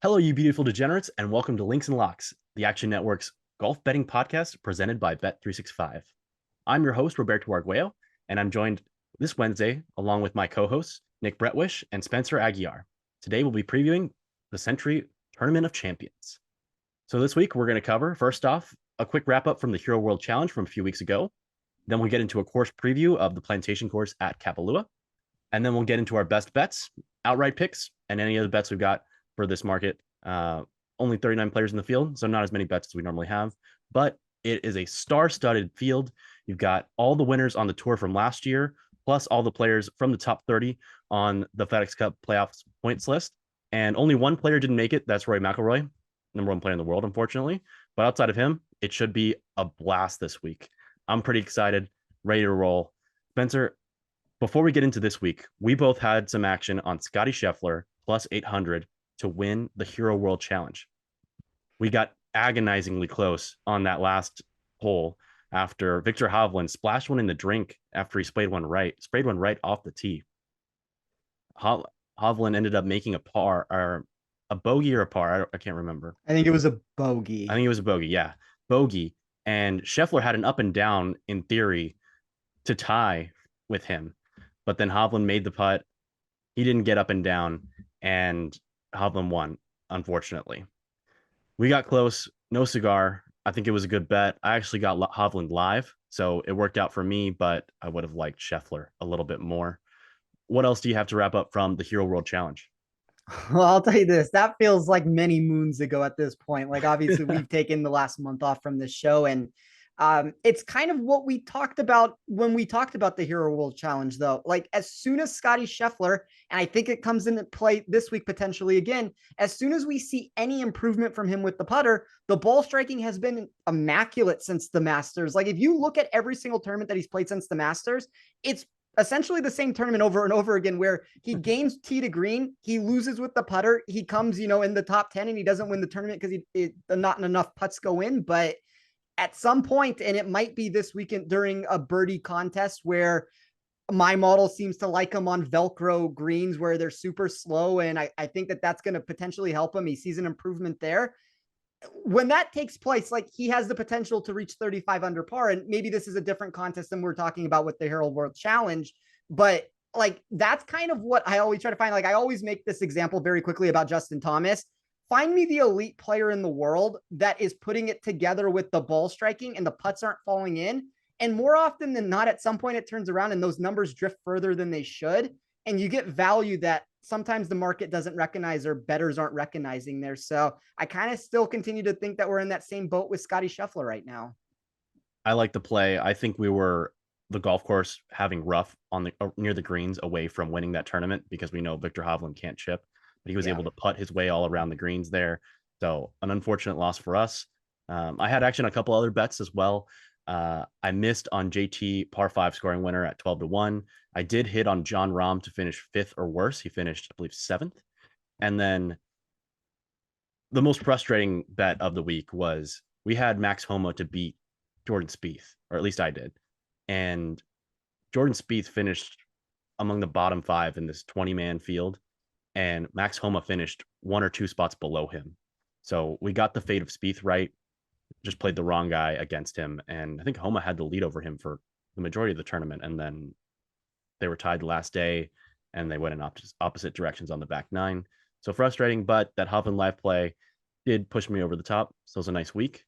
Hello, you beautiful degenerates, and welcome to Links and Locks, the Action Network's golf betting podcast presented by Bet365. I'm your host, Roberto Arguello, and I'm joined this Wednesday along with my co-hosts, Nick Bretwish and Spencer Aguiar. Today, we'll be previewing the Sentry Tournament of Champions. So this week, we're going to cover, first off, a quick wrap-up from the Hero World Challenge from a few weeks ago. Then we'll get into a course preview of the Plantation course at Kapalua. And then we'll get into our best bets, outright picks, and any other bets we've got for this market. Only 39 players in the field, so not as many bets as we normally have, but it is a star-studded field. You've got all the winners on the tour from last year, plus all the players from the top 30 on the FedEx Cup playoffs points list. And only one player didn't make it. That's Rory McIlroy, number one player in the world, unfortunately. But outside of him, it should be a blast this week. I'm pretty excited, ready to roll. Spencer, before we get into this week, we both had some action on Scotty Scheffler plus 800 to win the Hero World Challenge. We got agonizingly close on that last hole after Victor Hovland splashed one in the drink after he sprayed one right off the tee. Hovland ended up making a par or a bogey or a par. I can't remember. I think it was a bogey. I think it was a bogey. Yeah, bogey. And Scheffler had an up and down in theory to tie with him, but then Hovland made the putt. He didn't get up and down, and Hovland won, unfortunately. We got close, no cigar. I think it was a good bet. I actually got Hovland live, so it worked out for me, but I would have liked Scheffler a little bit more. What else do you have to wrap up from the Hero World Challenge? Well, I'll tell you this, that feels like many moons ago at this point. Like, obviously, we've taken the last month off from this show, and it's kind of what we talked about when we talked about the Hero World Challenge, though. Like, as soon as Scotty Scheffler, and I think it comes into play this week potentially again, as soon as we see any improvement from him with the putter, the ball striking has been immaculate since the Masters. Like, if you look at every single tournament that he's played since the Masters, it's essentially the same tournament over and over again, where he gains tee to green, he loses with the putter, he comes, in the top 10, and he doesn't win the tournament because not enough putts go in. But at some point, and it might be this weekend during a birdie contest where my model seems to like him on Velcro greens where they're super slow, and I think that that's going to potentially help him. He sees an improvement there. When that takes place, like, he has the potential to reach 35 under par. And maybe this is a different contest than we're talking about with the Herald World Challenge, but like, that's kind of what I always try to find. Like, I always make this example very quickly about Justin Thomas. Find me the elite player in the world that is putting it together with the ball striking and the putts aren't falling in. And more often than not, at some point it turns around and those numbers drift further than they should. And you get value that sometimes the market doesn't recognize or bettors aren't recognizing there. So I kind of still continue to think that we're in that same boat with Scotty Scheffler right now. I like the play. I think we were the golf course having rough on the near the greens away from winning that tournament because we know Victor Hovland can't chip, but he was able to putt his way all around the greens there. So an unfortunate loss for us. I had action on a couple other bets as well. I missed on JT par 5 scoring winner at 12-1. I did hit on John Rahm to finish 5th or worse. He finished, I believe, 7th. And then the most frustrating bet of the week was we had Max Homa to beat Jordan Spieth, or at least I did. And Jordan Spieth finished among the bottom 5 in this 20-man field, and Max Homa finished 1 or 2 spots below him. So we got the fate of Spieth right, just played the wrong guy against him. And I think Homa had the lead over him for the majority of the tournament. And then they were tied the last day, and they went in opposite directions on the back 9. So frustrating, but that Hovland live play did push me over the top. So it was a nice week.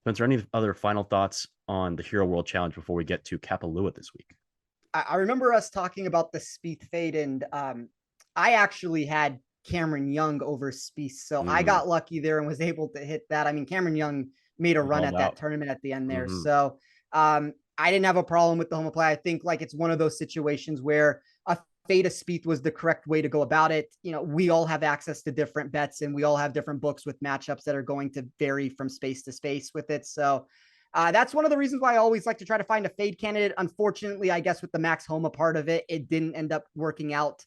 Spencer, any other final thoughts on the Hero World Challenge before we get to Kapalua this week? I remember us talking about the Spieth fade, and I actually had Cameron Young over Spieth, so I got lucky there and was able to hit that. I mean, Cameron Young made a run at that tournament at the end there, so I didn't have a problem with the home play. I think, like, it's one of those situations where a fade of Spieth was the correct way to go about it. We all have access to different bets, and we all have different books with matchups that are going to vary from space to space with it. So that's one of the reasons why I always like to try to find a fade candidate. Unfortunately, I guess with the Max Homa part of it, it didn't end up working out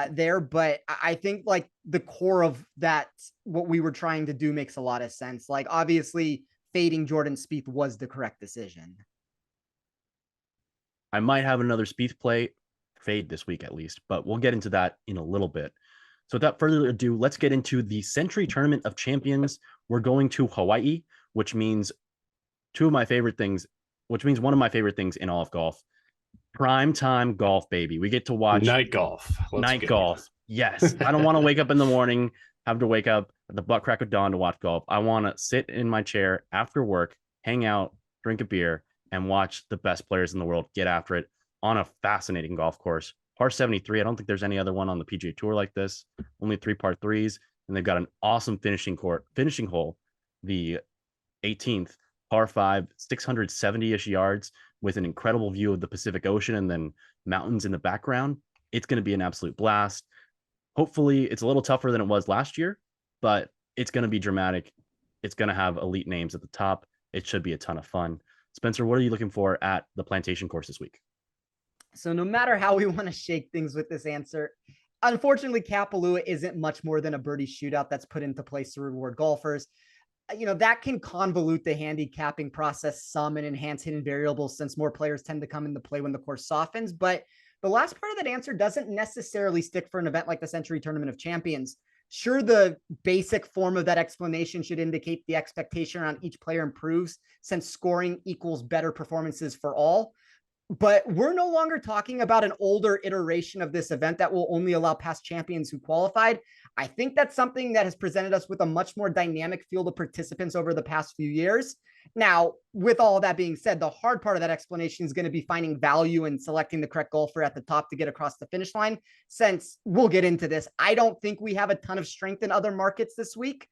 there. But I think, like, the core of that, what we were trying to do, makes a lot of sense. Like, obviously, fading Jordan Spieth was the correct decision. I might have another Spieth play fade this week at least, but we'll get into that in a little bit. So without further ado, let's get into the Sentry Tournament of Champions. We're going to Hawaii, which means one of my favorite things in all of golf. Prime time golf, baby. We get to watch night golf. Night golf. Yes. I don't want to wake up in the morning, have to wake up at the butt crack of dawn to watch golf. I want to sit in my chair after work, hang out, drink a beer, and watch the best players in the world get after it on a fascinating golf course. Par 73. I don't think there's any other one on the PGA Tour like this. Only 3 par 3s, and they've got an awesome finishing hole, the 18th, par 5, 670-ish yards with an incredible view of the Pacific Ocean and then mountains in the background. It's going to be an absolute blast. Hopefully, it's a little tougher than it was last year, but it's going to be dramatic. It's going to have elite names at the top. It should be a ton of fun. Spencer, what are you looking for at the Plantation course this week? So no matter how we want to shake things with this answer, unfortunately, Kapalua isn't much more than a birdie shootout that's put into place to reward golfers. That can convolute the handicapping process some and enhance hidden variables since more players tend to come into play when the course softens. But the last part of that answer doesn't necessarily stick for an event like the Sentry Tournament of Champions. Sure, the basic form of that explanation should indicate the expectation around each player improves since scoring equals better performances for all. But we're no longer talking about an older iteration of this event that will only allow past champions who qualified. I think that's something that has presented us with a much more dynamic field of participants over the past few years. Now, with all that being said, the hard part of that explanation is going to be finding value and selecting the correct golfer at the top to get across the finish line. Since we'll get into this, I don't think we have a ton of strength in other markets this week.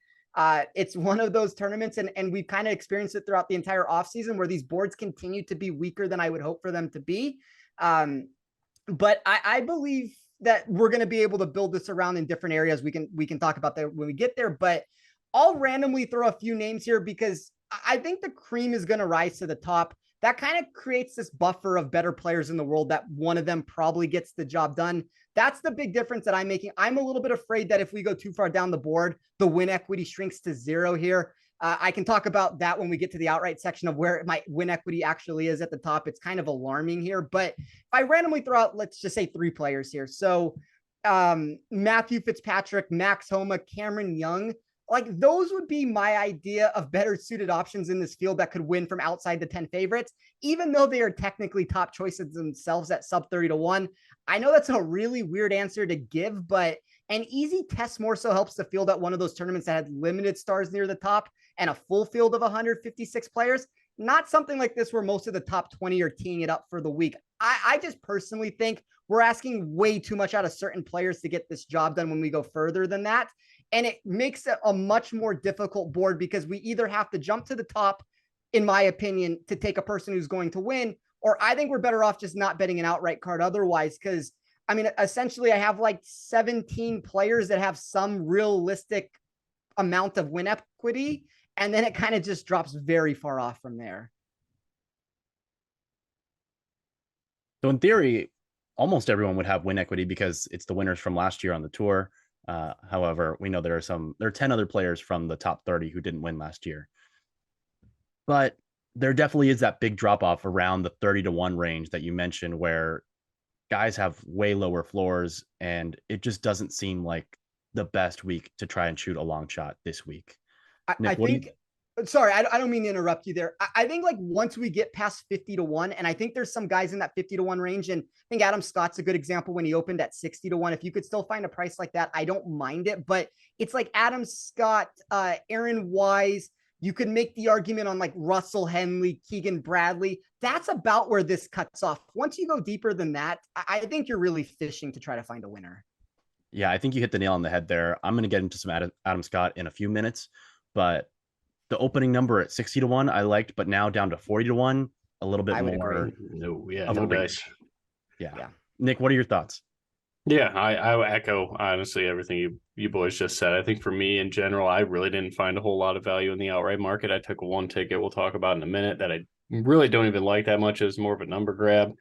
It's one of those tournaments, and we've kind of experienced it throughout the entire offseason where these boards continue to be weaker than I would hope for them to be. But I believe that we're going to be able to build this around in different areas. We can talk about that when we get there, but I'll randomly throw a few names here because I think the cream is going to rise to the top. That kind of creates this buffer of better players in the world that one of them probably gets the job done. That's the big difference that I'm making. I'm a little bit afraid that if we go too far down the board, the win equity shrinks to 0 here. I can talk about that when we get to the outright section of where my win equity actually is at the top. It's kind of alarming here, but if I randomly throw out, let's just say 3 players here. So Matthew Fitzpatrick, Max Homa, Cameron Young, like those would be my idea of better suited options in this field that could win from outside the 10 favorites, even though they are technically top choices themselves at sub 30 to 1. I know that's a really weird answer to give, but an easy test more so helps the field at one of those tournaments that had limited stars near the top and a full field of 156 players. Not something like this where most of the top 20 are teeing it up for the week. I just personally think we're asking way too much out of certain players to get this job done when we go further than that. And it makes it a much more difficult board because we either have to jump to the top, in my opinion, to take a person who's going to win, or I think we're better off just not betting an outright card otherwise. Because, I mean, essentially, I have like 17 players that have some realistic amount of win equity, and then it kind of just drops very far off from there. So in theory, almost everyone would have win equity because it's the winners from last year on the tour. However, we know there are 10 other players from the top 30 who didn't win last year. But there definitely is that big drop off around the 30 to 1 range that you mentioned where guys have way lower floors and it just doesn't seem like the best week to try and shoot a long shot this week. Nick, sorry, I don't mean to interrupt you there. I think like once we get past 50 to 1, and I think there's some guys in that 50 to 1 range. And I think Adam Scott's a good example when he opened at 60 to 1. If you could still find a price like that, I don't mind it. But it's like Adam Scott, Aaron Wise. You could make the argument on like Russell Henley, Keegan Bradley. That's about where this cuts off. Once you go deeper than that, I think you're really fishing to try to find a winner. Yeah, I think you hit the nail on the head there. I'm going to get into some Adam Scott in a few minutes, but the opening number at 60 to 1 I liked, but now down to 40 to 1, a little bit more. No, yeah, of a dice. Yeah. Nick, what are your thoughts? Yeah, I echo honestly everything you boys just said. I think for me in general, I really didn't find a whole lot of value in the outright market. I took one ticket we'll talk about in a minute that I really don't even like that much. It was more of a number grab.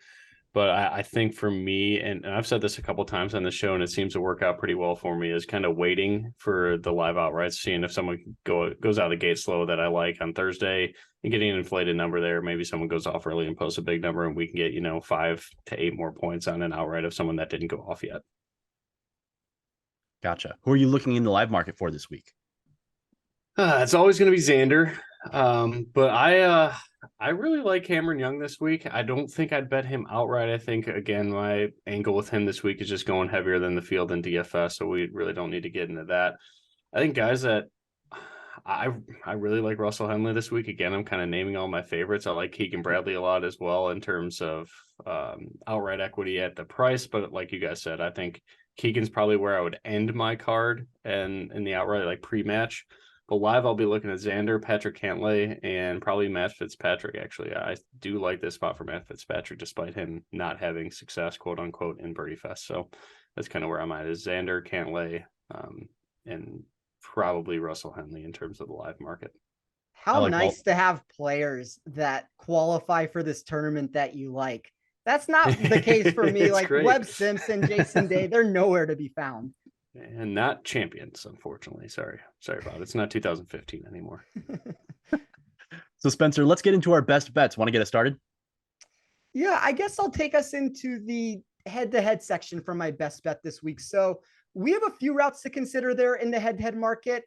But I think for me, and I've said this a couple of times on the show, and it seems to work out pretty well for me, is kind of waiting for the live outrights, seeing if someone goes out of the gate slow that I like on Thursday and getting an inflated number there. Maybe someone goes off early and posts a big number, and we can get 5 to 8 more points on an outright of someone that didn't go off yet. Gotcha. Who are you looking in the live market for this week? It's always going to be Xander. But I really like Cameron Young this week. I don't think I'd bet him outright. I think, again, my angle with him this week is just going heavier than the field in DFS, so we really don't need to get into that. I think guys that I really like Russell Henley this week. Again, I'm kind of naming all my favorites. I like Keegan Bradley a lot as well in terms of outright equity at the price. But like you guys said, I think Keegan's probably where I would end my card and in the outright like pre-match. But live, I'll be looking at Xander, Patrick Cantlay, and probably Matt Fitzpatrick. Actually, I do like this spot for Matt Fitzpatrick, despite him not having success, quote unquote, in Birdie Fest. So that's kind of where I'm at. Is Xander, Cantlay, and probably Russell Henley in terms of the live market. How nice to have players that qualify for this tournament that you like. That's not the case for me. Like great. Webb Simpson, Jason Day, they're nowhere to be found. And not champions, unfortunately. Sorry, Bob. It's not 2015 anymore. So, Spencer, let's get into our best bets. Want to get us started? Yeah, I guess I'll take us into the head-to-head section for my best bet this week. So we have a few routes to consider there in the head-to-head market.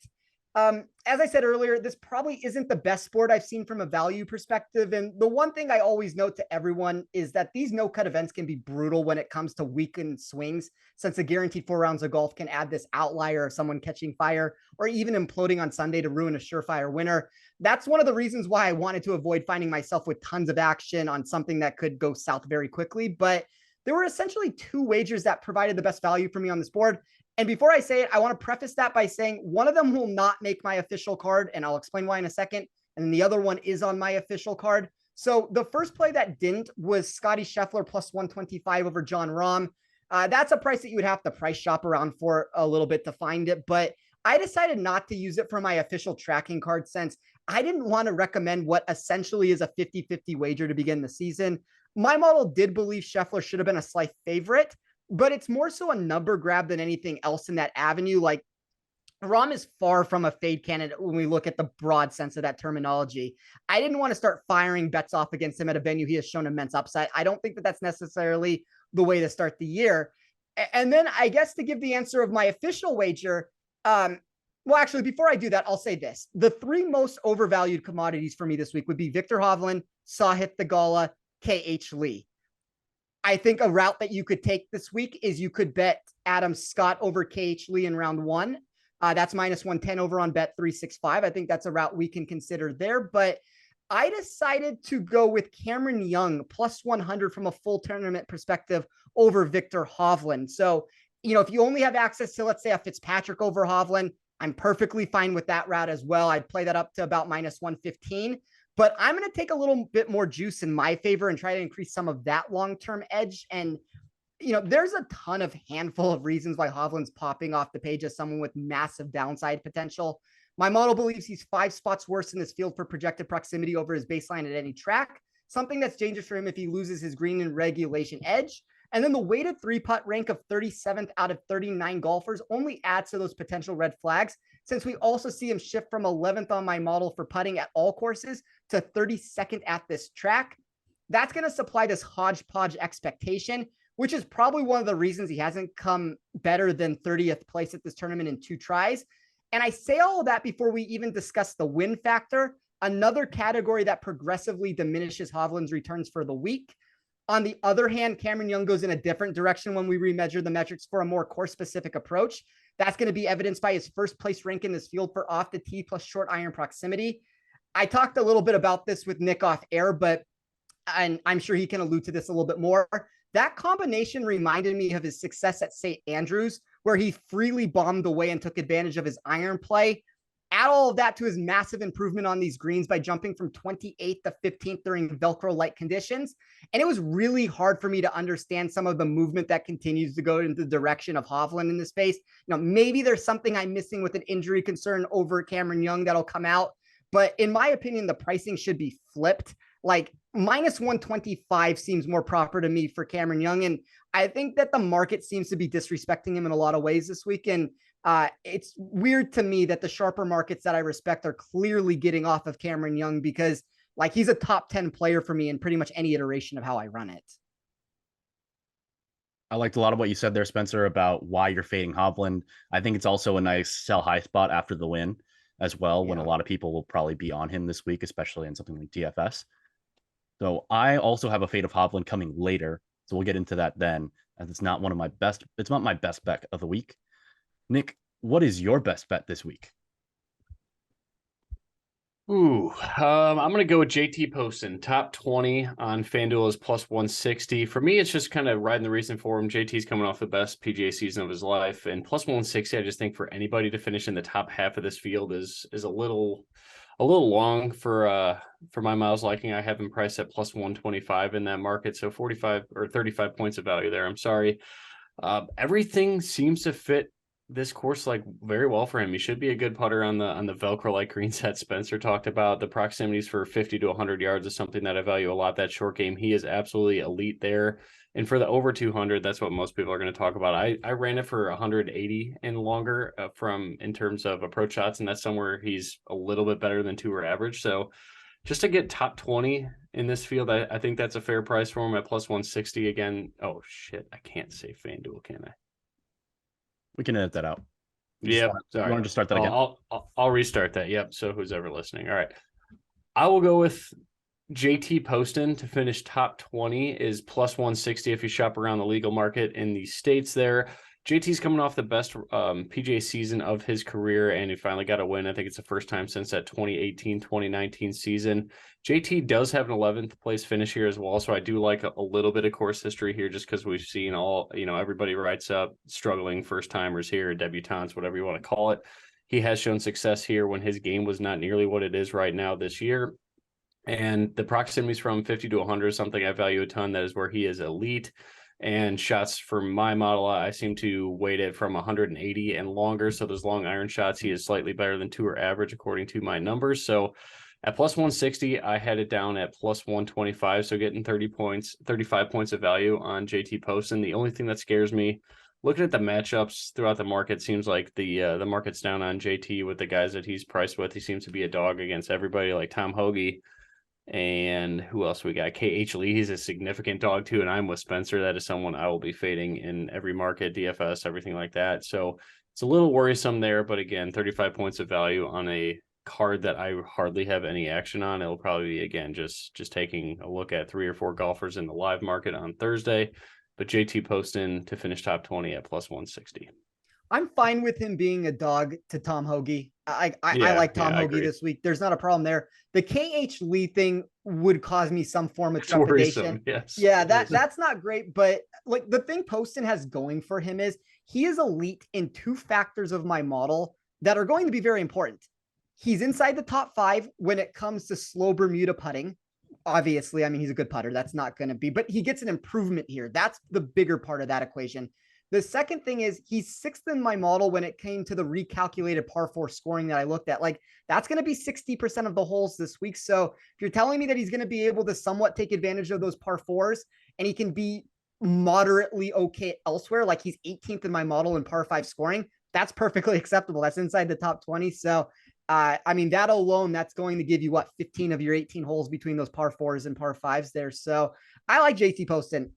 As I said earlier, this probably isn't the best sport I've seen from a value perspective. And the one thing I always note to everyone is that these no-cut events can be brutal when it comes to weekend swings, since the guaranteed 4 rounds of golf can add this outlier of someone catching fire or even imploding on Sunday to ruin a surefire winner. That's one of the reasons why I wanted to avoid finding myself with tons of action on something that could go south very quickly. But there were essentially 2 wagers that provided the best value for me on this board. And before I say it, I want to preface that by saying one of them will not make my official card, and I'll explain why in a second. And then the other one is on my official card. So the first play that didn't was Scotty Scheffler plus 125 over Jon Rahm. That's a price that you would have to price shop around for a little bit to find it. But I decided not to use it for my official tracking card since I didn't want to recommend what essentially is a 50-50 wager to begin the season. My model did believe Scheffler should have been a slight favorite, but it's more so a number grab than anything else in that avenue. Like Rahm is far from a fade candidate when we look at the broad sense of that terminology. I didn't want to start firing bets off against him at a venue he has shown immense upside. I don't think that that's necessarily the way to start the year. And then I guess to give the answer of my official wager, well, actually, before I do that, I'll say this. The 3 most overvalued commodities for me this week would be Viktor Hovland, Sahith Theegala, KH Lee. I think a route that you could take this week is you could bet Adam Scott over KH Lee in round 1. That's minus 110 over on Bet 365. I think that's a route we can consider there. But I decided to go with Cameron Young plus 100 from a full tournament perspective over Viktor Hovland. So, if you only have access to, let's say, a Fitzpatrick over Hovland, I'm perfectly fine with that route as well. I'd play that up to about minus 115. But I'm going to take a little bit more juice in my favor and try to increase some of that long-term edge. And, there's a ton of handful of reasons why Hovland's popping off the page as someone with massive downside potential. My model believes he's 5 spots worse in this field for projected proximity over his baseline at any track, something that's dangerous for him if he loses his green and regulation edge. And then the weighted 3-putt rank of 37th out of 39 golfers only adds to those potential red flags, since we also see him shift from 11th on my model for putting at all courses to 32nd at this track. That's going to supply this hodgepodge expectation, which is probably one of the reasons he hasn't come better than 30th place at this tournament in 2 tries. And I say all of that before we even discuss the win factor, another category that progressively diminishes Hovland's returns for the week. On the other hand, Cameron Young goes in a different direction when we remeasure the metrics for a more course-specific approach. That's going to be evidenced by his first place rank in this field for off the tee plus short iron proximity. I talked a little bit about this with Nick off air, and I'm sure he can allude to this a little bit more. That combination reminded me of his success at St. Andrews, where he freely bombed away and took advantage of his iron play. Add all of that to his massive improvement on these greens by jumping from 28th to 15th during Velcro-like conditions. And it was really hard for me to understand some of the movement that continues to go in the direction of Hovland in this space. Maybe there's something I'm missing with an injury concern over Cameron Young that'll come out. But in my opinion, the pricing should be flipped. Like minus 125 seems more proper to me for Cameron Young. And I think that the market seems to be disrespecting him in a lot of ways this week. And it's weird to me that the sharper markets that I respect are clearly getting off of Cameron Young, because he's a top 10 player for me in pretty much any iteration of how I run it. I liked a lot of what you said there, Spencer, about why you're fading Hovland. I think it's also a nice sell high spot after the win as well, when a lot of people will probably be on him this week, especially in something like DFS. So I also have a fade of Hovland coming later. So we'll get into that then, as it's not it's not my best bet of the week. Nick, what is your best bet this week? I'm gonna go with JT Poston, top 20 on FanDuel is plus 160. For me, it's just kind of riding the recent form. JT's coming off the best PGA season of his life, and plus 160. I just think for anybody to finish in the top half of this field is a little long for my miles liking. I have him priced at plus 125 in that market, so 45 or 35 points of value there. I'm sorry. Everything seems to fit this course like very well for him. He should be a good putter on the Velcro like greens that Spencer talked about. The proximities for 50 to 100 yards is something that I value a lot. That short game, he is absolutely elite there. And for the over 200, that's what most people are going to talk about. I ran it for 180 and longer in terms of approach shots, and that's somewhere he's a little bit better than tour average. So just to get top 20 in this field, I think that's a fair price for him at plus 160 again. Oh shit, I can't say FanDuel, can I? We can edit that out. Yep. Sorry. You want to just start that again? I'll restart that. Yep. So who's ever listening? All right. I will go with JT Poston to finish top 20 is plus 160 if you shop around the legal market in the States there. JT's coming off the best PGA season of his career, and he finally got a win. I think it's the first time since that 2018-2019 season. JT does have an 11th place finish here as well, so I do like a little bit of course history here just because we've seen everybody writes up struggling first-timers here, debutantes, whatever you want to call it. He has shown success here when his game was not nearly what it is right now this year. And the proximities from 50 to 100 is something I value a ton. That is where he is elite. And shots for my model, I seem to weight it from 180 and longer. So those long iron shots, he is slightly better than tour average according to my numbers. So at plus 160, I had it down at plus 125. So getting 35 points of value on JT Poston. The only thing that scares me, looking at the matchups throughout the market, seems like the market's down on JT with the guys that he's priced with. He seems to be a dog against everybody, like Tom Hoagie. And who else we got? KH Lee, he's a significant dog too. And I'm with Spencer. That is someone I will be fading in every market, DFS, everything like that. So it's a little worrisome there. But again, 35 points of value on a card that I hardly have any action on. It'll probably be, again, just taking a look at 3 or 4 golfers in the live market on Thursday. But JT Poston to finish top 20 at plus 160. I'm fine with him being a dog to Tom Hoagie. I like Tom Hoagie this week. There's not a problem there. The KH Lee thing would cause me some form of trepidation. Yes. Yeah, that's not great. But like the thing Poston has going for him is he is elite in 2 factors of my model that are going to be very important. He's inside the top 5 when it comes to slow Bermuda putting. Obviously, I mean, he's a good putter. That's not going to be, but he gets an improvement here. That's the bigger part of that equation. The second thing is he's 6th in my model when it came to the recalculated par 4 scoring that I looked at. Like that's going to be 60% of the holes this week. So if you're telling me that he's going to be able to somewhat take advantage of those par 4s and he can be moderately okay elsewhere, like he's 18th in my model in par 5 scoring, that's perfectly acceptable. That's inside the top 20. So I mean, that alone, that's going to give you 15 of your 18 holes between those par 4s and par 5s there. So I like JT Poston.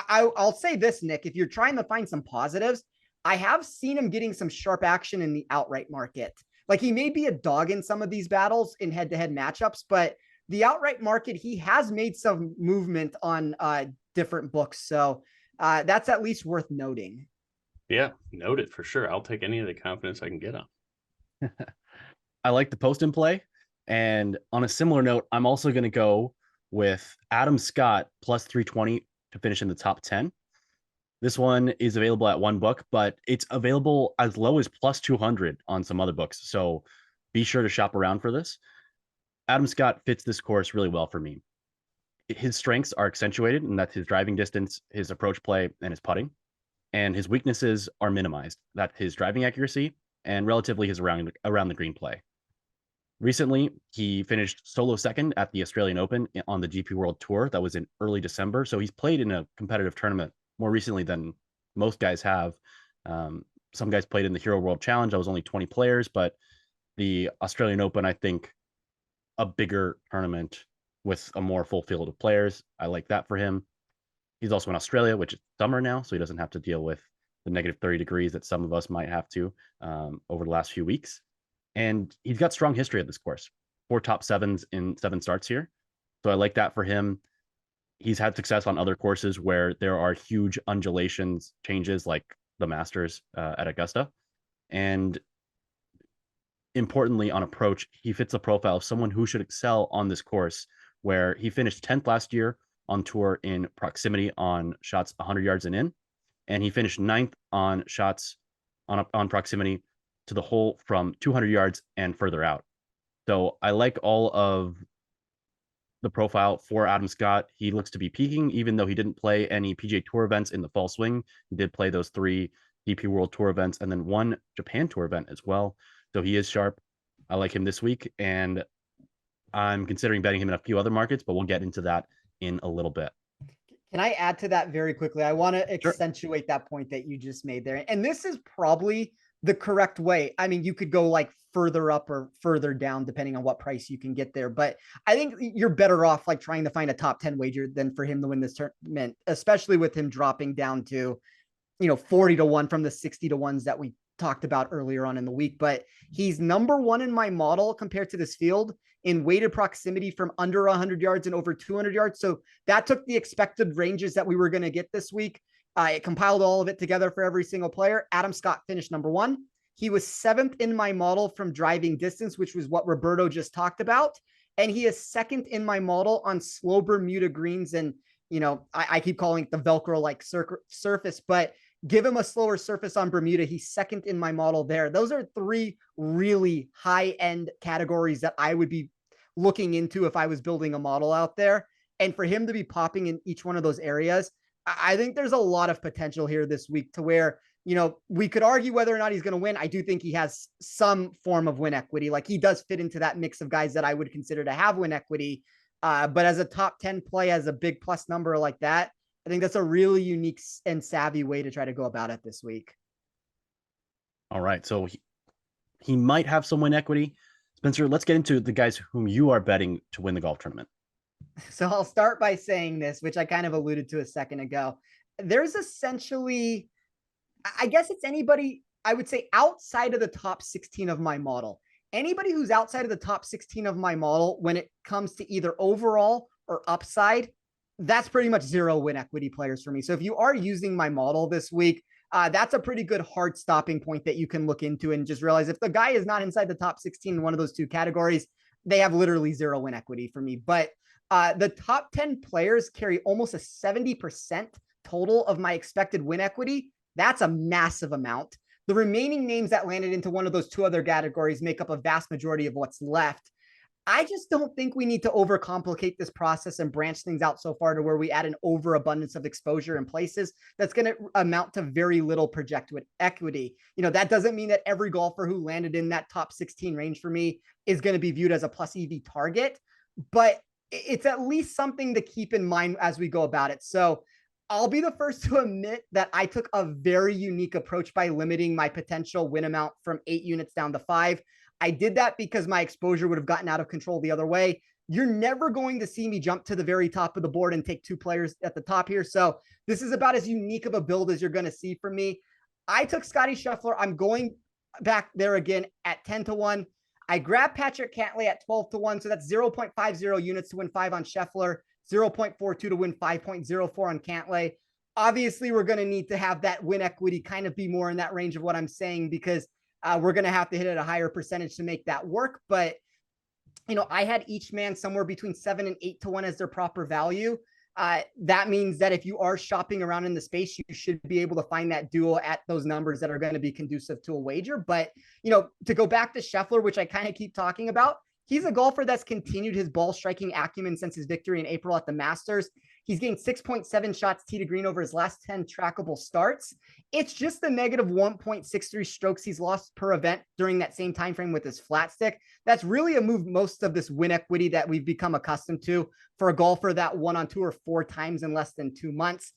I'll say this, Nick, if you're trying to find some positives, I have seen him getting some sharp action in the outright market. Like he may be a dog in some of these battles in head-to-head matchups, but the outright market, he has made some movement on different books. So that's at least worth noting. Yeah, noted for sure. I'll take any of the confidence I can get on. I like the Poston play. And on a similar note, I'm also going to go with Adam Scott plus 320 to finish in the top 10. This one is available at one book, but it's available as low as plus 200 on some other books. So be sure to shop around for this. Adam Scott fits this course really well for me. His strengths are accentuated, and that's his driving distance, his approach play, and his putting. And his weaknesses are minimized. That's his driving accuracy and relatively his around the green play. Recently, he finished solo second at the Australian Open on the GP World Tour. That was in early December. So he's played in a competitive tournament more recently than most guys have. Some guys played in the Hero World Challenge. That was only 20 players, but the Australian Open, I think, a bigger tournament with a more full field of players. I like that for him. He's also in Australia, which is summer now, so he doesn't have to deal with the negative 30 degrees that some of us might have to over the last few weeks. And he's got strong history at this course, 4 top 7s in 7 starts here. So I like that for him. He's had success on other courses where there are huge undulations, changes like the Masters at Augusta. And importantly, on approach, he fits the profile of someone who should excel on this course, where he finished 10th last year on tour in proximity on shots 100 yards and in, and he finished 9th on shots on proximity to the hole from 200 yards and further out. So I like all of the profile for Adam Scott. He looks to be peaking, even though he didn't play any PGA Tour events in the fall swing. He did play those 3 DP World Tour events and then 1 Japan Tour event as well. So he is sharp. I like him this week, and I'm considering betting him in a few other markets, but we'll get into that in a little bit. Can I add to that very quickly? I want to accentuate that point that you just made there. And this is probably the correct way. I mean, you could go like further up or further down, depending on what price you can get there. But I think you're better off like trying to find a top 10 wager than for him to win this tournament, especially with him dropping down to, 40 to 1 from the 60 to 1s that we talked about earlier on in the week. But he's number 1 in my model compared to this field in weighted proximity from under 100 yards and over 200 yards. So that took the expected ranges that we were going to get this week. It compiled all of it together for every single player. Adam Scott finished number 1. He was 7th in my model from driving distance, which was what Roberto just talked about. And he is 2nd in my model on slow Bermuda greens. And, I keep calling it the Velcro-like surface, but give him a slower surface on Bermuda. He's 2nd in my model there. Those are 3 really high-end categories that I would be looking into if I was building a model out there. And for him to be popping in each one of those areas, I think there's a lot of potential here this week to where, we could argue whether or not he's going to win. I do think he has some form of win equity. Like he does fit into that mix of guys that I would consider to have win equity. But as a top 10 play, as a big plus number like that, I think that's a really unique and savvy way to try to go about it this week. All right. So he might have some win equity. Spencer, let's get into the guys whom you are betting to win the golf tournament. So I'll start by saying this, which I kind of alluded to a second ago. There's essentially, I guess it's anybody, I would say outside of the top 16 of my model. Anybody who's outside of the top 16 of my model when it comes to either overall or upside, that's pretty much 0 win equity players for me. So if you are using my model this week, that's a pretty good hard stopping point that you can look into and just realize if the guy is not inside the top 16 in one of those 2 categories, they have literally 0 win equity for me. But the top 10 players carry almost a 70% total of my expected win equity. That's a massive amount. The remaining names that landed into one of those 2 other categories make up a vast majority of what's left. I just don't think we need to overcomplicate this process and branch things out so far to where we add an overabundance of exposure in places that's going to amount to very little projected equity. That doesn't mean that every golfer who landed in that top 16 range for me is going to be viewed as a plus EV target, but it's at least something to keep in mind as we go about it. So I'll be the first to admit that I took a very unique approach by limiting my potential win amount from 8 units down to 5. I did that because my exposure would have gotten out of control the other way. You're never going to see me jump to the very top of the board and take 2 players at the top here. So this is about as unique of a build as you're going to see from me. I took Scotty Scheffler. I'm going back there again at 10 to 1. I grabbed Patrick Cantlay at 12 to 1. So that's 0.50 units to win 5 on Scheffler, 0.42 to win 5.04 on Cantlay. Obviously, we're going to need to have that win equity kind of be more in that range of what I'm saying because we're going to have to hit at a higher percentage to make that work. But, I had each man somewhere between 7 and 8 to 1 as their proper value. That means that if you are shopping around in the space, you should be able to find that duo at those numbers that are going to be conducive to a wager. But, to go back to Scheffler, which I kind of keep talking about, he's a golfer that's continued his ball striking acumen since his victory in April at the Masters. He's gained 6.7 shots tee to green over his last 10 trackable starts. It's just the negative 1.63 strokes he's lost per event during that same time frame with his flat stick. That's really a move most of this win equity that we've become accustomed to for a golfer that won on tour 4 times in less than 2 months.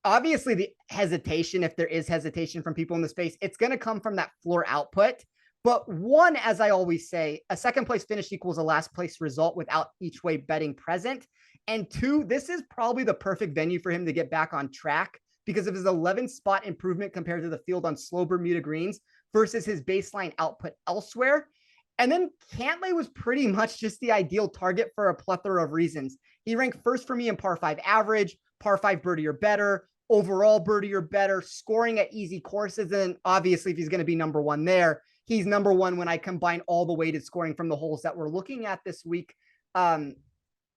Obviously, the hesitation, if there is hesitation from people in the space, it's going to come from that floor output. But one, as I always say, a second place finish equals a last place result without each way betting present. And 2, this is probably the perfect venue for him to get back on track because of his 11 spot improvement compared to the field on slow Bermuda greens versus his baseline output elsewhere. And then Cantlay was pretty much just the ideal target for a plethora of reasons. He ranked first for me in par 5 average, par 5 birdie or better, overall birdie or better, scoring at easy courses. And obviously, if he's going to be number 1 there, he's number 1 when I combine all the weighted scoring from the holes that we're looking at this week.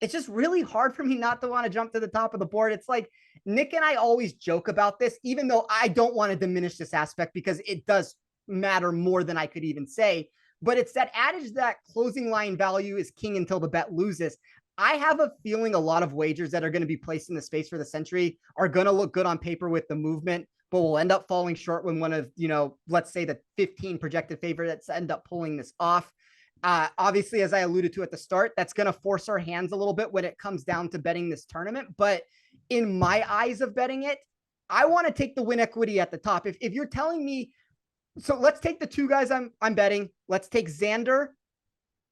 It's just really hard for me not to want to jump to the top of the board. It's like Nick and I always joke about this, even though I don't want to diminish this aspect because it does matter more than I could even say. But it's that adage that closing line value is king until the bet loses. I have a feeling a lot of wagers that are going to be placed in the space for the Sentry are going to look good on paper with the movement, but will end up falling short when one of, let's say the 15 projected favorites end up pulling this off. Obviously, as I alluded to at the start, that's going to force our hands a little bit when it comes down to betting this tournament. But in my eyes of betting it, I want to take the win equity at the top. If you're telling me, so let's take the 2 guys I'm betting. Let's take Xander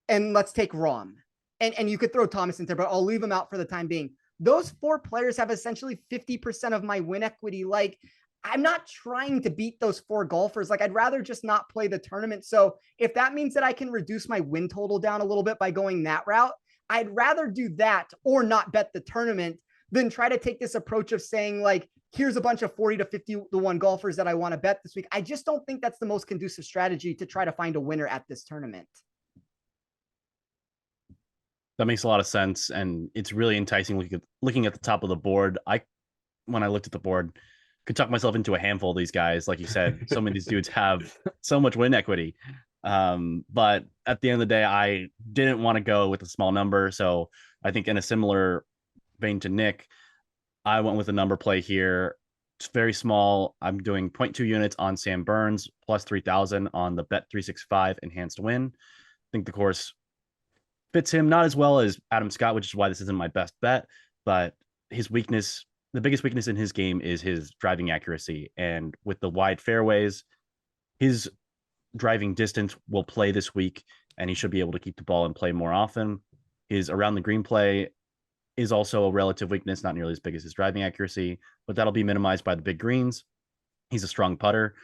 and let's take Rahm. And you could throw Thomas in there, but I'll leave him out for the time being. Those 4 players have essentially 50% of my win equity. Like, I'm not trying to beat those 4 golfers. Like, I'd rather just not play the tournament. So if that means that I can reduce my win total down a little bit by going that route, I'd rather do that or not bet the tournament than try to take this approach of saying, like, here's a bunch of 40 to 50 to 1 golfers that I want to bet this week. I just don't think that's the most conducive strategy to try to find a winner at this tournament. That makes a lot of sense, and it's really enticing looking at the top of the board. When I looked at the board, could talk myself into a handful of these guys. Like you said, so many of these dudes have so much win equity. But at the end of the day, I didn't want to go with a small number. So I think in a similar vein to Nick, I went with a number play here. It's very small. I'm doing 0.2 units on Sam Burns, plus 3,000 on the Bet365 enhanced win. I think the course fits him not as well as Adam Scott, which is why this isn't my best bet, but his weakness, the biggest weakness in his game is his driving accuracy. And with the wide fairways, his driving distance will play this week, and he should be able to keep the ball and play more often. His around the green play is also a relative weakness, not nearly as big as his driving accuracy, but that'll be minimized by the big greens. He's a strong putter.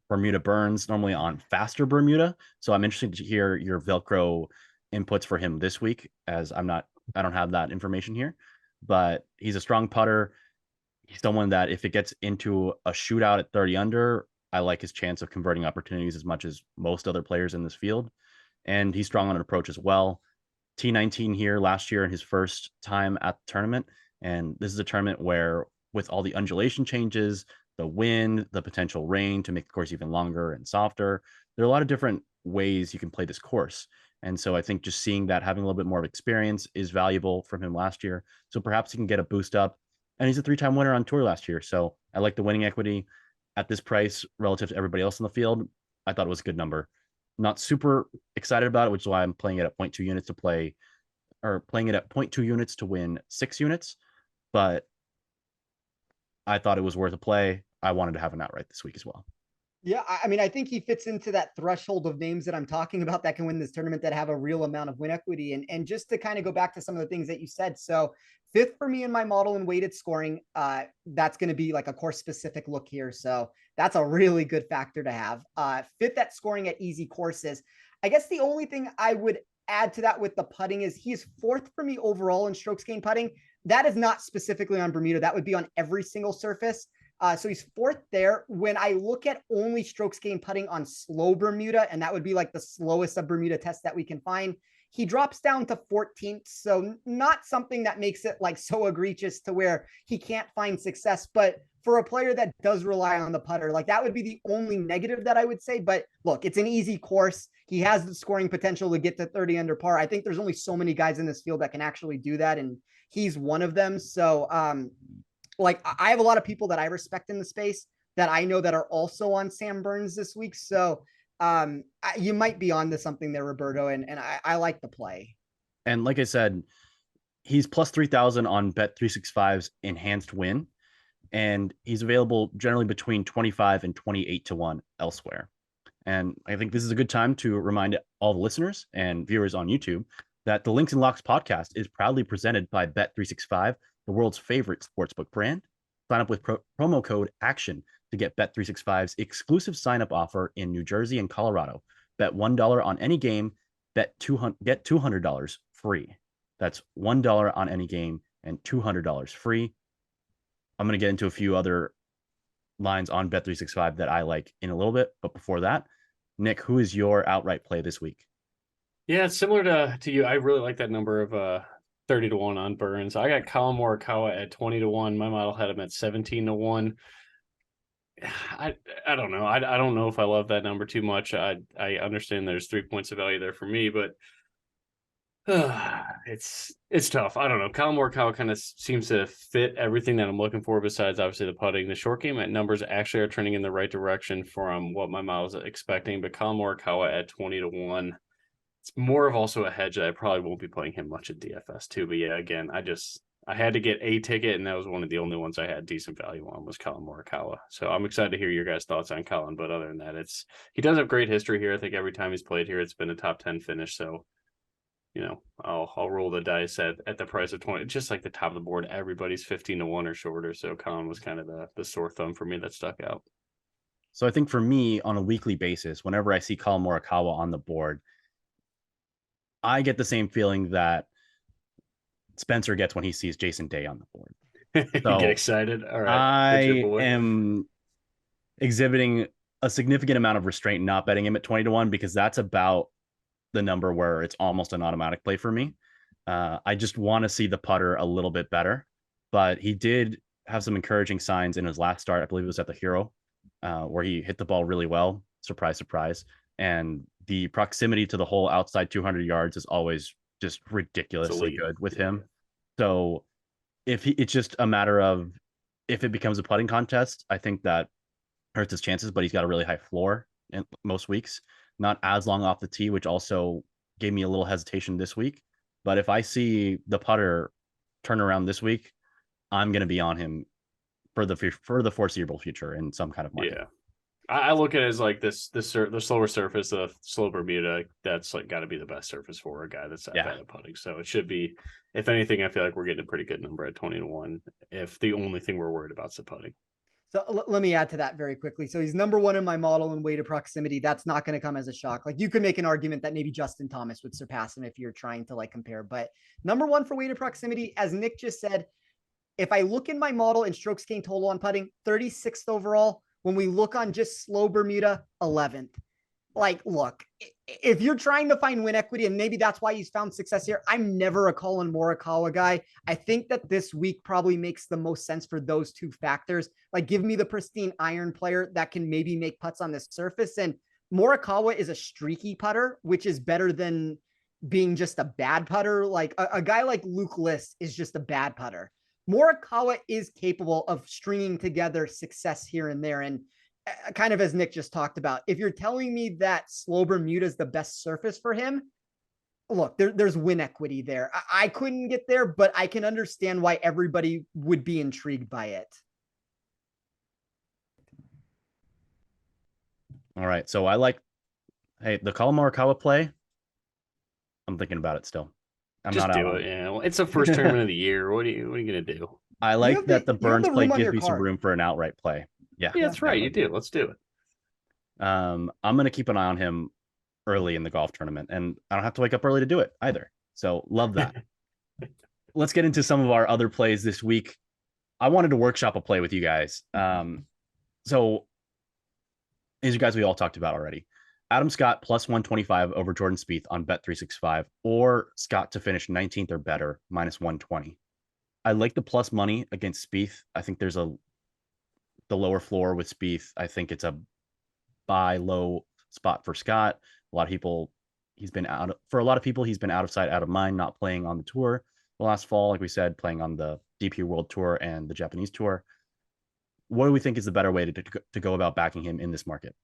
Bermuda burns normally on faster Bermuda. So I'm interested to hear your Velcro inputs for him this week, as I don't have that information here, but he's a strong putter. He's someone that if it gets into a shootout at 30 under, I like his chance of converting opportunities as much as most other players in this field. And he's strong on an approach as well. T19 here last year in his first time at the tournament. And this is a tournament where, with all the undulation changes, the wind, the potential rain to make the course even longer and softer, there are a lot of different ways you can play this course. And so I think just seeing that, having a little bit more of experience is valuable from him last year. So perhaps he can get a boost up. And he's a 3-time winner on tour last year. So I like the winning equity at this price relative to everybody else in the field. I thought it was a good number. Not super excited about it, which is why I'm playing it at 0.2 units to play, or playing it at 0.2 units to win 6 units. But I thought it was worth a play. I wanted to have an outright this week as well. Yeah, I mean, I think he fits into that threshold of names that I'm talking about that can win this tournament, that have a real amount of win equity. And just to kind of go back to some of the things that you said. So 5th for me in my model in weighted scoring, that's going to be like a course specific look here. So that's a really good factor to have. 5th at scoring at easy courses. I guess the only thing I would add to that with the putting is he's 4th for me overall in strokes gained putting. That is not specifically on Bermuda. That would be on every single surface. So he's 4th there. When I look at only strokes gained putting on slow Bermuda, and that would be like the slowest of Bermuda tests that we can find, he drops down to 14th. So not something that makes it like so egregious to where he can't find success. But for a player that does rely on the putter, like that would be the only negative that I would say. But look, it's an easy course. He has the scoring potential to get to 30 under par. I think there's only so many guys in this field that can actually do that, and he's one of them. So like I have a lot of people that I respect in the space that I know that are also on Sam Burns this week. So you might be on to something there, Roberto, and I like the play. And like I said, he's plus 3,000 on Bet365's enhanced win, and he's available generally between 25 and 28 to 1 elsewhere. And I think this is a good time to remind all the listeners and viewers on YouTube that the Links and Locks podcast is proudly presented by Bet365, the world's favorite sportsbook brand. Sign up with promo code ACTION to get Bet365's exclusive sign-up offer in New Jersey and Colorado. Bet $1 on any game, get $200 free. That's $1 on any game and $200 free. I'm going to get into a few other lines on Bet365 that I like in a little bit. But before that, Nick, who is your outright play this week? Yeah, it's similar to you. I really like that number of 30 to 1 on Burns. I got Colin Morikawa at 20 to 1. My model had him at 17 to 1. I don't know. I don't know if I love that number too much. I understand there's 3 points of value there for me, but it's tough. I don't know. Colin Morikawa kind of seems to fit everything that I'm looking for besides obviously the putting. The short game at numbers actually are trending in the right direction from what my model was expecting, but Colin Morikawa at 20 to 1. It's more of also a hedge that I probably won't be playing him much at DFS too. But yeah, again, I had to get a ticket, and that was one of the only ones I had decent value on was Colin Morikawa. So I'm excited to hear your guys' thoughts on Colin. But other than that, he does have great history here. I think every time he's played here, it's been a top 10 finish. So, I'll roll the dice at the price of 20, just like the top of the board. Everybody's 15 to 1 or shorter. So Colin was kind of the sore thumb for me that stuck out. So I think for me on a weekly basis, whenever I see Colin Morikawa on the board, I get the same feeling that Spencer gets when he sees Jason Day on the board. So, you get excited. All right. I am exhibiting a significant amount of restraint not betting him at 20 to 1 because that's about the number where it's almost an automatic play for me. I just want to see the putter a little bit better, but he did have some encouraging signs in his last start. I believe it was at the Hero, where he hit the ball really well. Surprise, surprise. And the proximity to the hole outside 200 yards is always just ridiculously good with him. So it's just a matter of if it becomes a putting contest, I think that hurts his chances, but he's got a really high floor in most weeks, not as long off the tee, which also gave me a little hesitation this week. But if I see the putter turn around this week, I'm going to be on him for the foreseeable future in some kind of market. Yeah. I look at it as like the slower surface, the slow Bermuda. That's like got to be the best surface for a guy that's that bad at putting. So it should be, if anything, I feel like we're getting a pretty good number at 20 to 1. If the only thing we're worried about is the putting. So let me add to that very quickly. So he's number 1 in my model in weighted proximity. That's not going to come as a shock. Like you could make an argument that maybe Justin Thomas would surpass him if you're trying to like compare. But number 1 for weighted proximity, as Nick just said, if I look in my model in strokes gained total on putting, 36th overall. When we look on just slow Bermuda, 11th. Like, look, if you're trying to find win equity, and maybe that's why he's found success here, I'm never a Colin Morikawa guy. I think that this week probably makes the most sense for those two factors. Like, give me the pristine iron player that can maybe make putts on this surface. And Morikawa is a streaky putter, which is better than being just a bad putter. Like a guy like Luke List is just a bad putter. Morikawa is capable of stringing together success here and there. And kind of as Nick just talked about, if you're telling me that slow Bermuda is the best surface for him, look, there's win equity there. I couldn't get there, but I can understand why everybody would be intrigued by it. All right. So I like, the Colin Morikawa play. I'm thinking about it still. I'm just not do it. Yeah, well, it's the first tournament of the year. What are you gonna do? I like that the Burns play gives me some room for an outright play. Yeah, that's right. You do. Let's do it. I'm gonna keep an eye on him early in the golf tournament, and I don't have to wake up early to do it either. So love that. Let's get into some of our other plays this week. I wanted to workshop a play with you guys. So as you guys we all talked about already. Adam Scott plus 125 over Jordan Spieth on Bet365, or Scott to finish 19th or better minus 120. I like the plus money against Spieth. I think there's the lower floor with Spieth. I think it's a buy low spot for Scott. A lot of people, he's been out of sight, out of mind, not playing on the tour the last fall, like we said, playing on the DP World Tour and the Japanese Tour. What do we think is the better way to go about backing him in this market?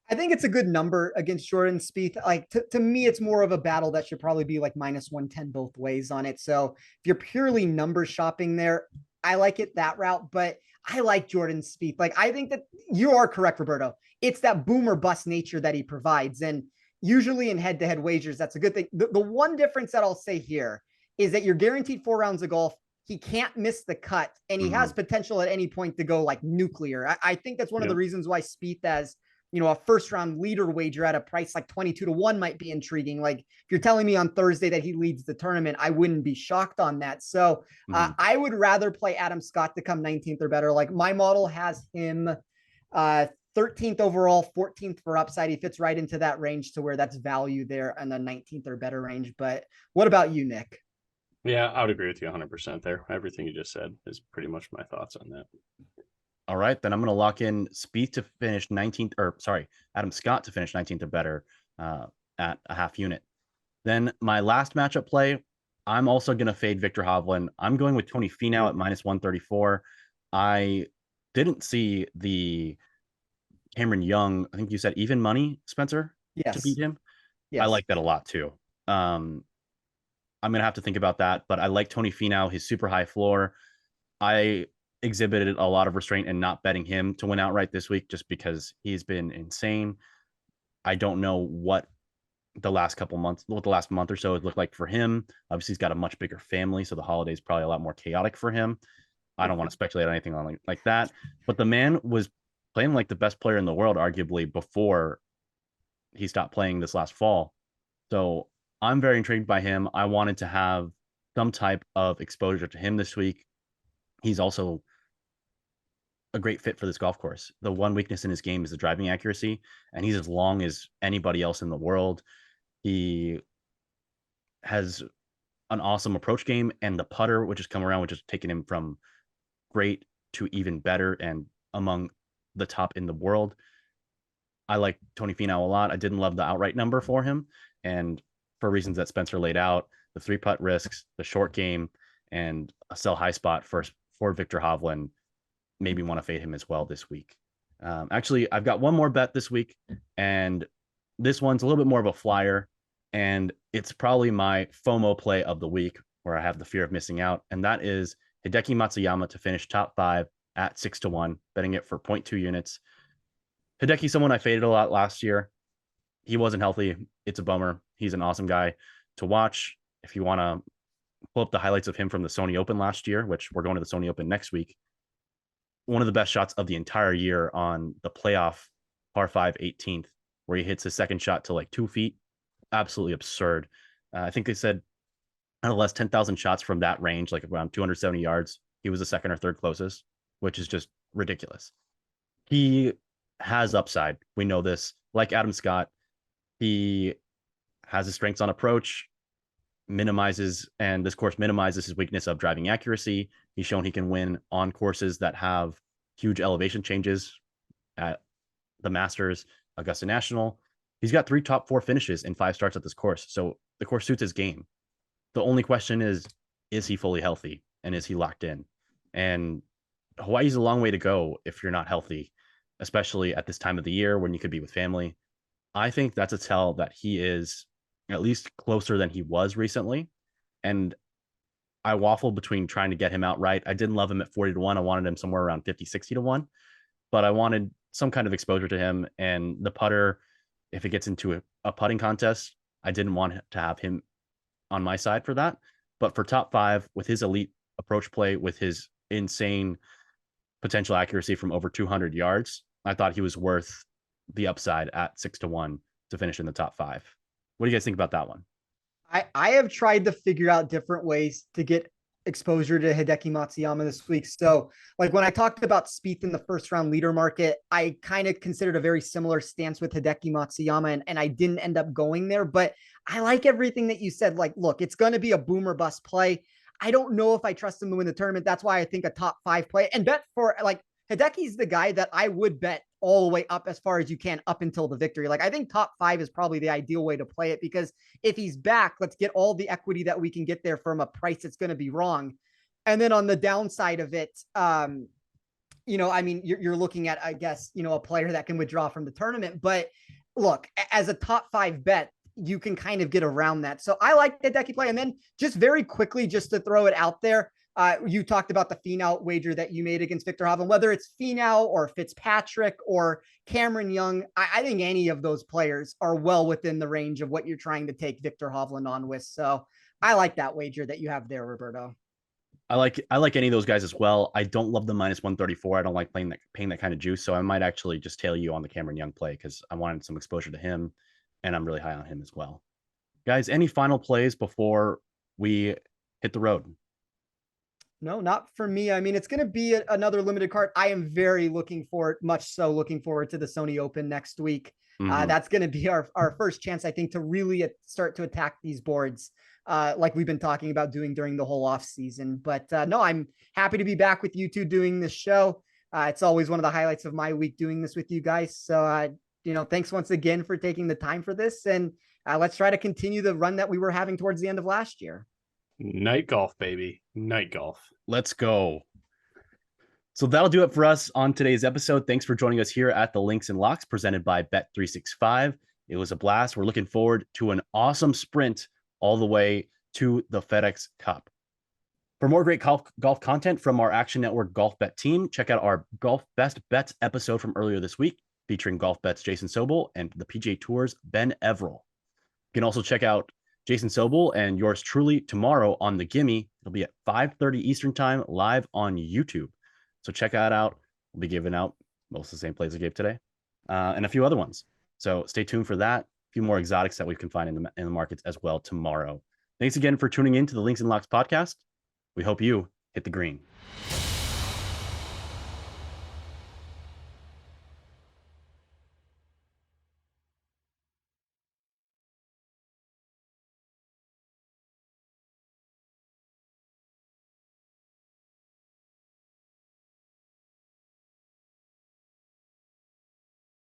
I think it's a good number against Jordan Spieth. Like to me, it's more of a battle that should probably be like minus 110 both ways on it. So if you're purely number shopping there, I like it that route, but I like Jordan Spieth. Like, I think that you are correct, Roberto. It's that boom or bust nature that he provides. And usually in head-to-head wagers, that's a good thing. The one difference that I'll say here is that you're guaranteed 4 rounds of golf. He can't miss the cut, and he has potential at any point to go like nuclear. I think that's one of the reasons why Spieth, as a first-round leader wager at a price like 22-1 might be intriguing. Like, if you're telling me on Thursday that he leads the tournament, I wouldn't be shocked on that. So I would rather play Adam Scott to come 19th or better. Like, my model has him 13th overall, 14th for upside. He fits right into that range to where that's value there in the 19th or better range. But what about you, Nick? Yeah, I would agree with you 100% there. Everything you just said is pretty much my thoughts on that. All right, then I'm going to lock in Spieth to finish 19th, Adam Scott to finish 19th or better at a half unit. Then my last matchup play, I'm also going to fade Viktor Hovland. I'm going with Tony Finau at minus 134. I didn't see the Cameron Young, I think you said even money, Spencer, to beat him. Yes. I like that a lot too. I'm going to have to think about that, but I like Tony Finau, his super high floor. I exhibited a lot of restraint in not betting him to win outright this week just because he's been insane. I don't know what the last month or so it looked like for him. Obviously, he's got a much bigger family, so the holiday's probably a lot more chaotic for him. I don't want to speculate on anything like that, but the man was playing like the best player in the world, arguably, before he stopped playing this last fall. So I'm very intrigued by him. I wanted to have some type of exposure to him this week. He's also a great fit for this golf course. The one weakness in his game is the driving accuracy, and he's as long as anybody else in the world. He has an awesome approach game, and the putter, which has come around, which has taken him from great to even better and among the top in the world. I like Tony Finau a lot. I didn't love the outright number for him, and for reasons that Spencer laid out, the 3-putt risks, the short game, and a sell high spot for Viktor Hovland made me want to fade him as well this week. Actually, I've got one more bet this week, and this one's a little bit more of a flyer, and it's probably my FOMO play of the week where I have the fear of missing out, and that is Hideki Matsuyama to finish top 5 at 6-1, betting it for 0.2 units. Hideki's someone I faded a lot last year. He wasn't healthy. It's a bummer. He's an awesome guy to watch. If you want to pull up the highlights of him from the Sony Open last year, which we're going to the Sony Open next week, one of the best shots of the entire year on the playoff par 5 18th, where he hits his second shot to like 2 feet. Absolutely absurd. I think they said out of the last 10,000 shots from that range, like around 270 yards, he was the second or third closest, which is just ridiculous. He has upside. We know this. Like Adam Scott, he has his strengths on approach, and this course minimizes his weakness of driving accuracy. He's shown he can win on courses that have huge elevation changes at the Masters, Augusta National. He's got 3 top 4 finishes in 5 starts at this course. So the course suits his game. The only question is he fully healthy and is he locked in? And Hawaii's a long way to go if you're not healthy, especially at this time of the year when you could be with family. I think that's a tell that he is at least closer than he was recently. And I waffled between trying to get him outright. I didn't love him at 40-1. I wanted him somewhere around 50-60-1, but I wanted some kind of exposure to him. And the putter, if it gets into a putting contest, I didn't want to have him on my side for that. But for top 5, with his elite approach play, with his insane potential accuracy from over 200 yards, I thought he was worth the upside at 6-1 to finish in the top 5. What do you guys think about that one? I have tried to figure out different ways to get exposure to Hideki Matsuyama this week. So like when I talked about Spieth in the first round leader market, I kind of considered a very similar stance with Hideki Matsuyama, and I didn't end up going there, but I like everything that you said. Like, look, it's going to be a boomer bust play. I don't know if I trust him to win the tournament. That's why I think a top 5 play, and bet for like Hideki's the guy that I would bet all the way up as far as you can up until the victory. Like, I think top 5 is probably the ideal way to play it, because if he's back, let's get all the equity that we can get there from a price that's going to be wrong. And then on the downside of it, I mean, you're looking at, I guess, a player that can withdraw from the tournament. But look, as a top 5 bet, you can kind of get around that. So I like the Hideki play. And then just very quickly, just to throw it out there, You talked about the Finau wager that you made against Victor Hovland, whether it's Finau or Fitzpatrick or Cameron Young. I think any of those players are well within the range of what you're trying to take Victor Hovland on with. So I like that wager that you have there, Roberto. I like any of those guys as well. I don't love the -134. I don't like paying that kind of juice. So I might actually just tail you on the Cameron Young play because I wanted some exposure to him, and I'm really high on him as well. Guys, any final plays before we hit the road? No, not for me. I mean, it's going to be another limited card. I am very looking forward to the Sony Open next week. That's going to be our first chance, I think, to really start to attack these boards like we've been talking about doing during the whole off season. But no, I'm happy to be back with you two doing this show. It's always one of the highlights of my week doing this with you guys. So, thanks once again for taking the time for this. And let's try to continue the run that we were having towards the end of last year. Night golf, baby. Night golf. Let's go. So that'll do it for us on today's episode. Thanks for joining us here at the Links and Locks presented by Bet365. It was a blast. We're looking forward to an awesome sprint all the way to the FedEx Cup. For more great golf content from our Action Network Golf Bet team, check out our Golf Best Bets episode from earlier this week featuring Golf Bet's Jason Sobel and the PGA Tour's Ben Everill. You can also check out Jason Sobel and yours truly tomorrow on The Gimme. It'll be at 5:30 Eastern Time live on YouTube. So check that out. We'll be giving out most of the same plays I gave today and a few other ones. So stay tuned for that. A few more exotics that we can find in the markets as well tomorrow. Thanks again for tuning in to the Links and Locks podcast. We hope you hit the green.